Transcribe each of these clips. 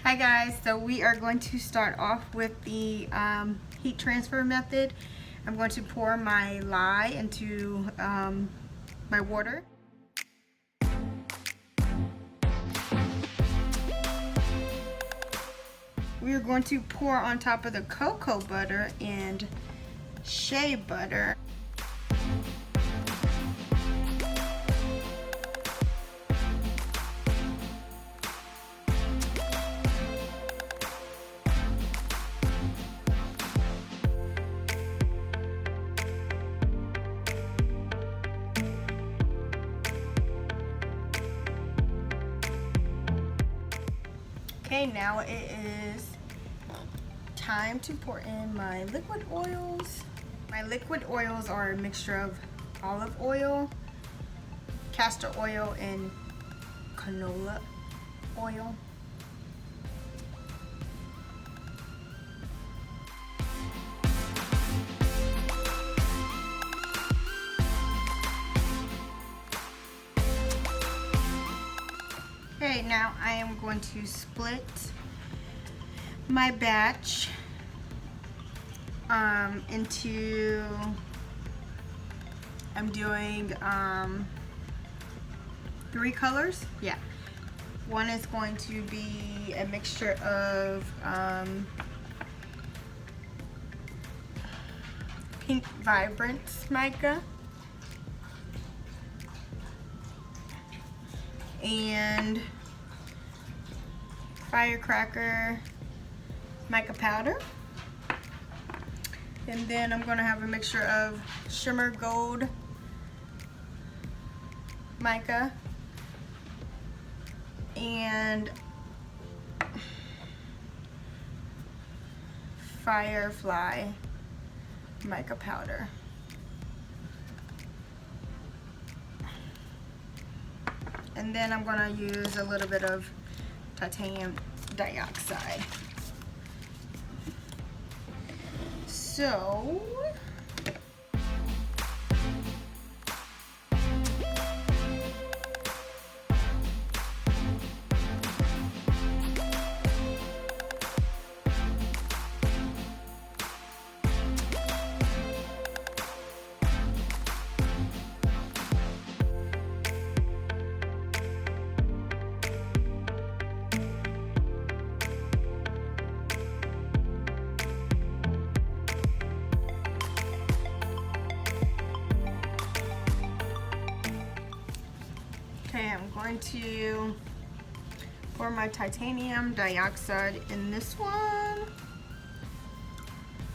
Hi guys, so we are going to start off with the heat transfer method. I'm going to pour my lye into my water. We are going to pour on top of the cocoa butter and shea butter. Okay, now it is time to pour in my liquid oils. My liquid oils are a mixture of olive oil, castor oil, and canola oil. Okay, now I am going to split my batch into, I'm doing 3 colors. Yeah. One is going to be a mixture of pink vibrant mica and firecracker mica powder. And then I'm going to have a mixture of shimmer gold mica and firefly mica powder. And then I'm going to use a little bit of titanium dioxide. So okay, I'm going to pour my titanium dioxide in this one,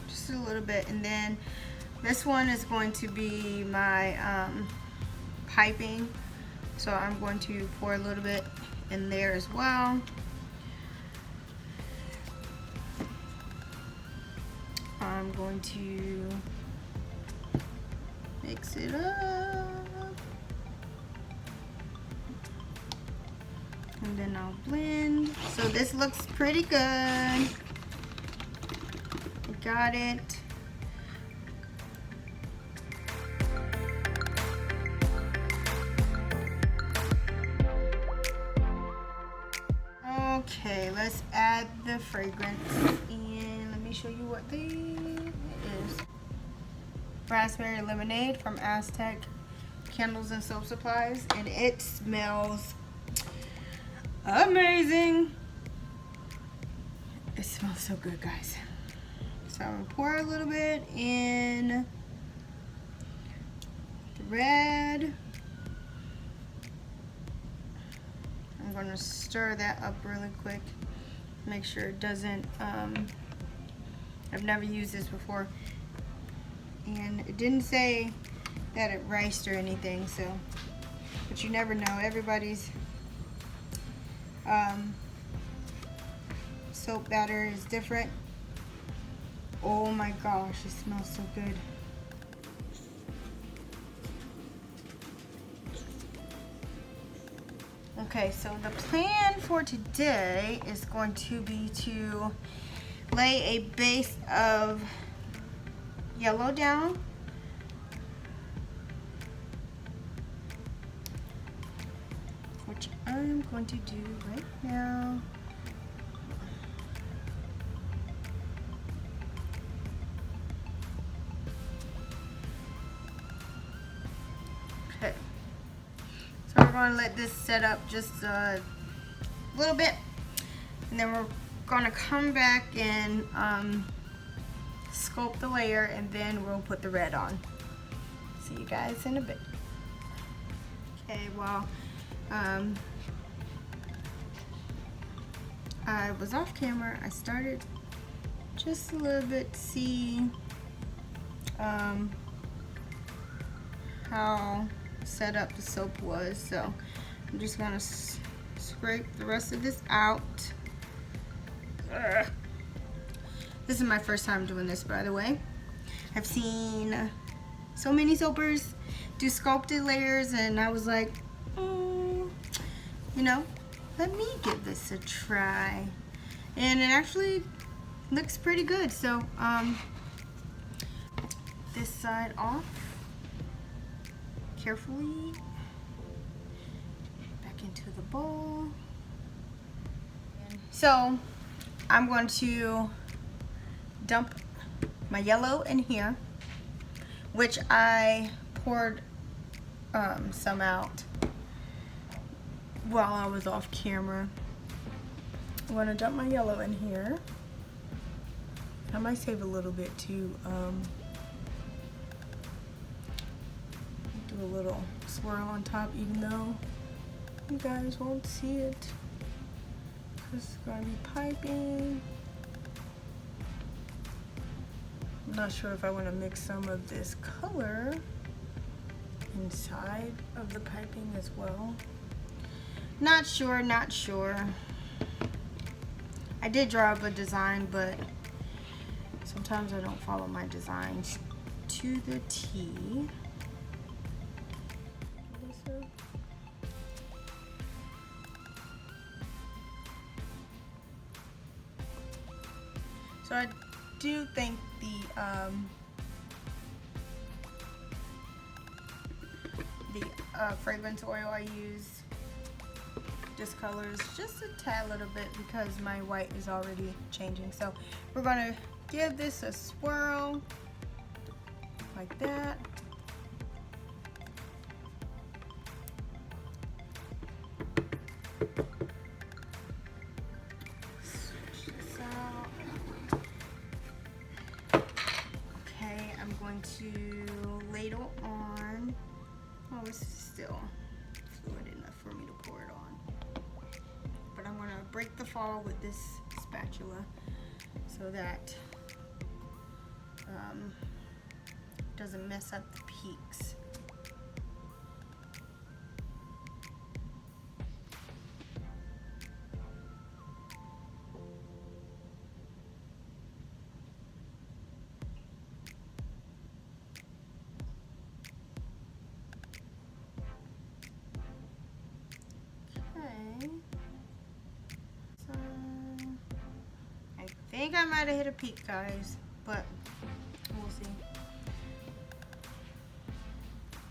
just a little bit, and then this one is going to be my piping, so I'm going to pour a little bit in there as well. I'm going to mix it up. And then I'll blend. So this looks pretty good. Got it. Okay, let's add the fragrance. And let me show you what it is. Raspberry lemonade from Aztec Candles and Soap Supplies. And it smells amazing. It smells so good, guys. So I'm gonna pour a little bit in the red. I'm gonna stir that up really quick. Make sure it doesn't, I've never used this before. And it didn't say that it riced or anything, so, but you never know. Everybody's soap batter is different. Oh my gosh, it smells so good. Okay, so the plan for today is going to be to lay a base of yellow down, which I'm going to do right now. want to let this set up just a little bit, and then we're gonna come back and sculpt the layer, and then we'll put the red on. See you guys in a bit. Okay, well, I was off camera. I started just a little bit to see how set up the soap was, so I'm just gonna scrape the rest of this out. Ugh. This is my first time doing this, by the way. I've seen so many soapers do sculpted layers, and I was like, you know, let me give this a try. And it actually looks pretty good. So this side off carefully, back into the bowl. So I'm going to dump my yellow in here, which I poured some out while I was off camera. I'm going to dump my yellow in here. I might save a little bit to do a little swirl on top, even though you guys won't see it, because it's going to be piping. I'm not sure if I want to mix some of this color inside of the piping as well. Not sure, not sure. I did draw up a design, but sometimes I don't follow my designs to the T. So I do think the fragrance oil I use discolors just a tad little bit because my white is already changing. So we're gonna give this a swirl like that. Switch this out. Okay, I'm going to ladle on. Oh, this is still fluid enough for me to pour it on. But I'm going to break the fall with this spatula so that doesn't mess up the peaks. I think I might have hit a peak, guys, but we'll see.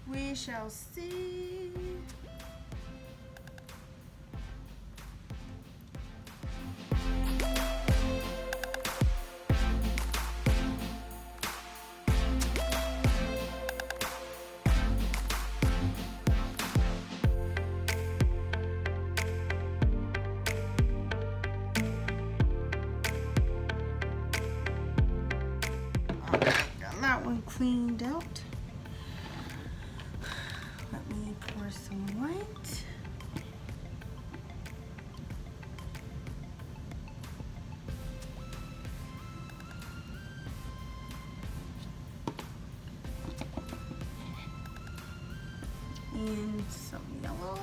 We shall see. That one cleaned out. Let me pour some white. And some yellow.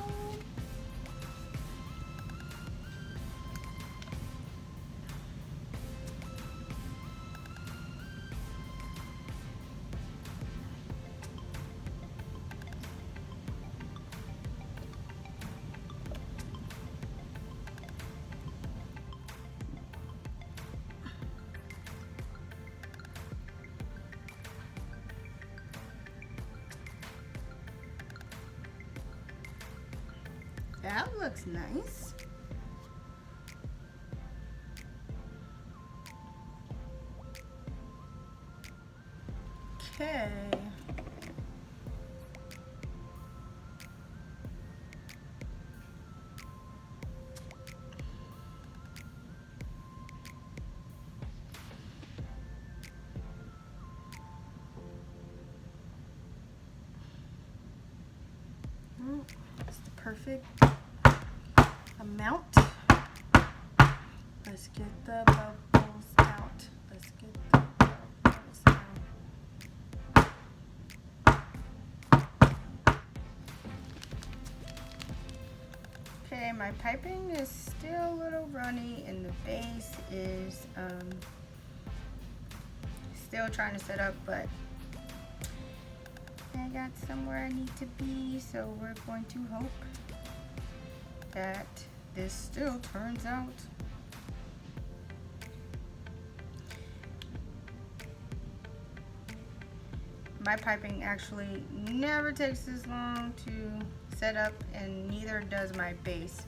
That looks nice. Okay. perfect amount. Let's get the bubbles out. Let's get the bubbles out. Okay, my piping is still a little runny and the base is still trying to set up, but I got somewhere I need to be, so we're going to hope that this still turns out. My piping actually never takes this long to set up, and neither does my base.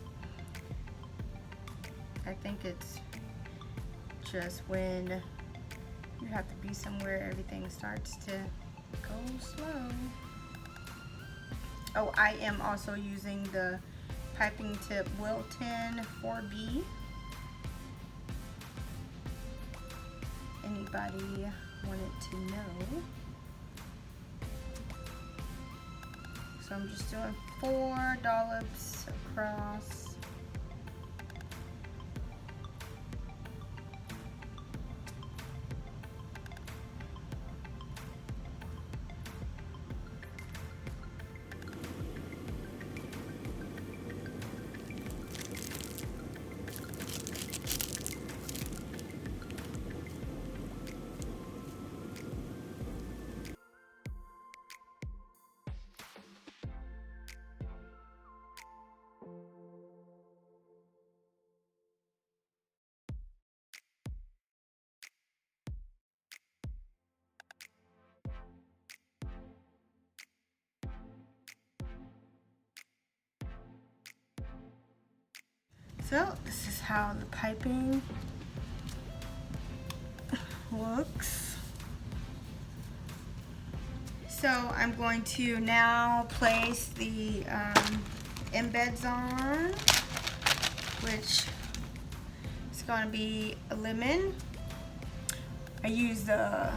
I think it's just when you have to be somewhere everything starts to go slow. Oh, I am also using the piping tip Wilton 4B. Anybody wanted to know? So I'm just doing 4 dollops across. So this is how the piping looks. So I'm going to now place the embeds on, which is going to be a lemon. I use the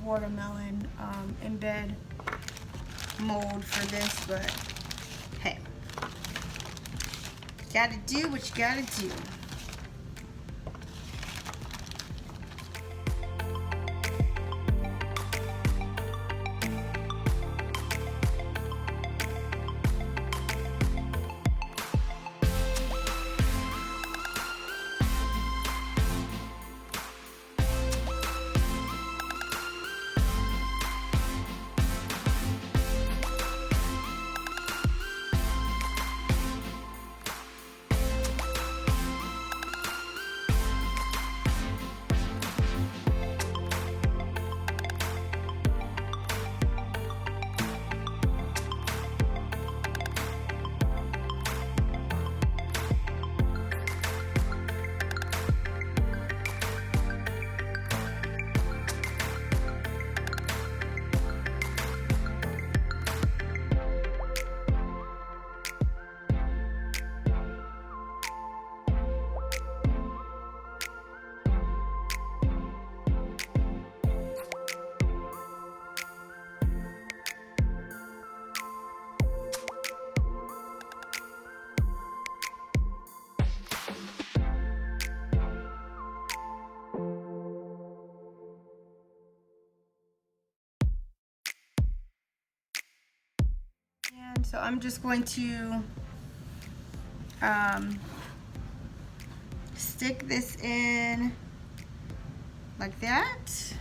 watermelon embed mold for this, but hey, gotta do what you gotta do. And so I'm just going to stick this in like that.